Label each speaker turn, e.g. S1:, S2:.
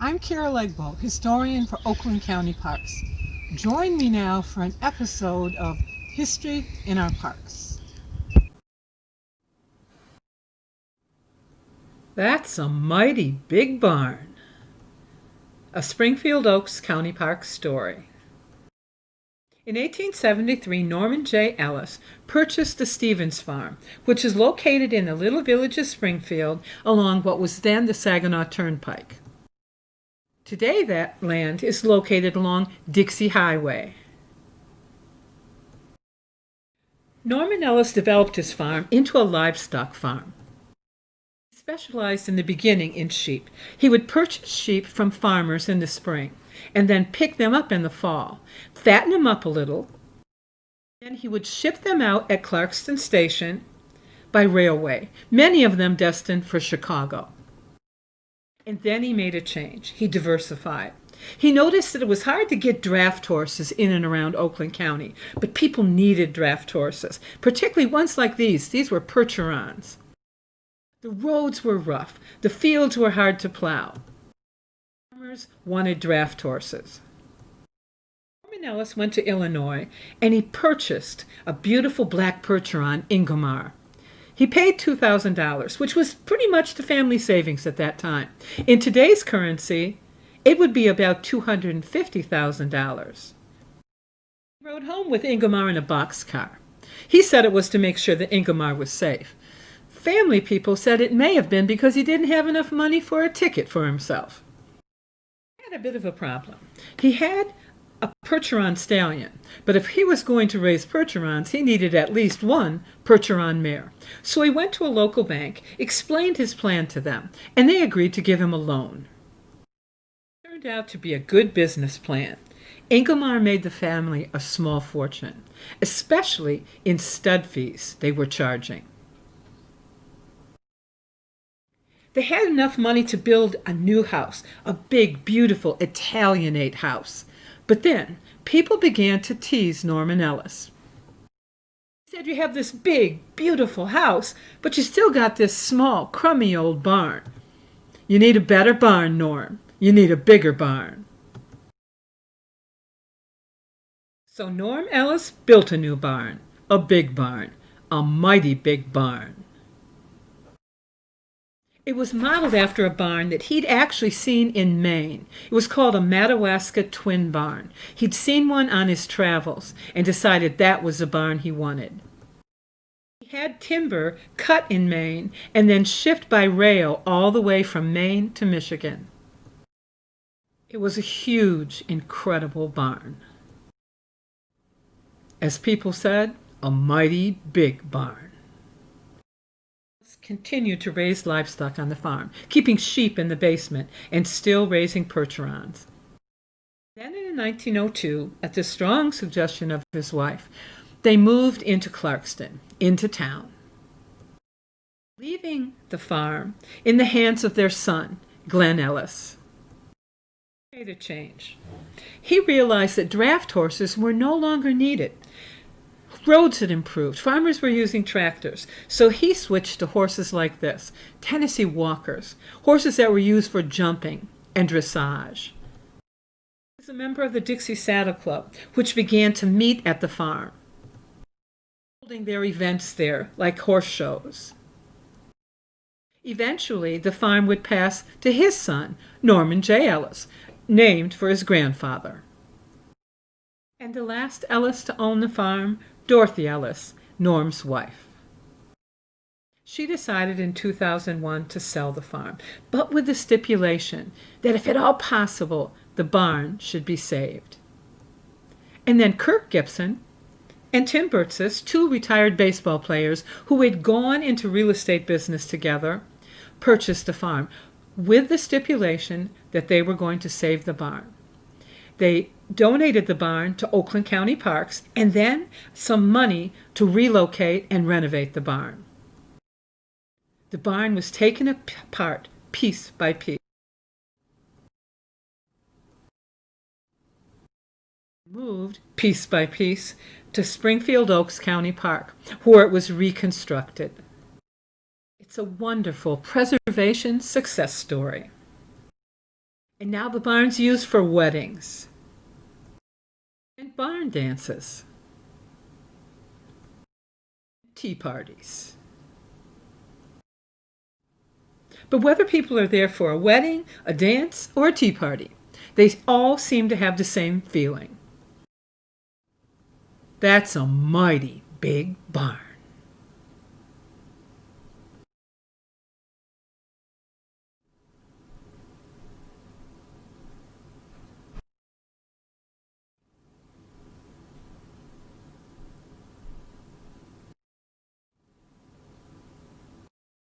S1: I'm Kara Legbo, historian for Oakland County Parks. Join me now for an episode of History in Our Parks.
S2: That's a mighty big barn. A Springfield Oaks County Park story. In 1873, Norman J. Ellis purchased the Stevens Farm, which is located in the little village of Springfield along what was then the Saginaw Turnpike. Today that land is located along Dixie Highway. Norman Ellis developed his farm into a livestock farm. He specialized in the beginning in sheep. He would purchase sheep from farmers in the spring and then pick them up in the fall, fatten them up a little. Then he would ship them out at Clarkston Station by railway, many of them destined for Chicago. And then he made a change. He diversified. He noticed that it was hard to get draft horses in and around Oakland County, but people needed draft horses, particularly ones like these. These were Percherons. The roads were rough. The fields were hard to plow. Farmers wanted draft horses. Norman Ellis went to Illinois, and he purchased a beautiful black Percheron, Ingomar. He paid $2,000, which was pretty much the family savings at that time. In today's currency, it would be about $250,000. He rode home with Ingomar in a boxcar. He said it was to make sure that Ingomar was safe. Family people said it may have been because he didn't have enough money for a ticket for himself. He had a bit of a problem. He had a Percheron stallion, but if he was going to raise Percherons, he needed at least one Percheron mare. So he went to a local bank, explained his plan to them, and they agreed to give him a loan. It turned out to be a good business plan. Ingomar made the family a small fortune, especially in stud fees they were charging. They had enough money to build a new house, a big, beautiful Italianate house. But then, people began to tease Norman Ellis. He said, "You have this big, beautiful house, but you still got this small, crummy old barn. You need a better barn, Norm. You need a bigger barn." So Norm Ellis built a new barn, a big barn, a mighty big barn. It was modeled after a barn that he'd actually seen in Maine. It was called a Madawaska twin barn. He'd seen one on his travels and decided that was the barn he wanted. He had timber cut in Maine and then shipped by rail all the way from Maine to Michigan. It was a huge, incredible barn. As people said, a mighty big barn. Continued to raise livestock on the farm, keeping sheep in the basement and still raising Percherons. Then in 1902, at the strong suggestion of his wife, they moved into Clarkston, into town, leaving the farm in the hands of their son, Glenn Ellis. He made a change. He realized that draft horses were no longer needed. Roads had improved. Farmers were using tractors. So he switched to horses like this, Tennessee walkers, horses that were used for jumping and dressage. He was a member of the Dixie Saddle Club, which began to meet at the farm, holding their events there, like horse shows. Eventually, the farm would pass to his son, Norman J. Ellis, named for his grandfather. And the last Ellis to own the farm, Dorothy Ellis, Norm's wife. She decided in 2001 to sell the farm, but with the stipulation that if at all possible, the barn should be saved. And then Kirk Gibson and Tim Burtsis, two retired baseball players who had gone into real estate business together, purchased the farm with the stipulation that they were going to save the barn. They donated the barn to Oakland County Parks and then some money to relocate and renovate the barn. The barn was taken apart piece by piece. Moved piece by piece to Springfield Oaks County Park, where it was reconstructed. It's a wonderful preservation success story. And now the barn's used for weddings and barn dances, tea parties. But whether people are there for a wedding, a dance, or a tea party, they all seem to have the same feeling. That's a mighty big barn.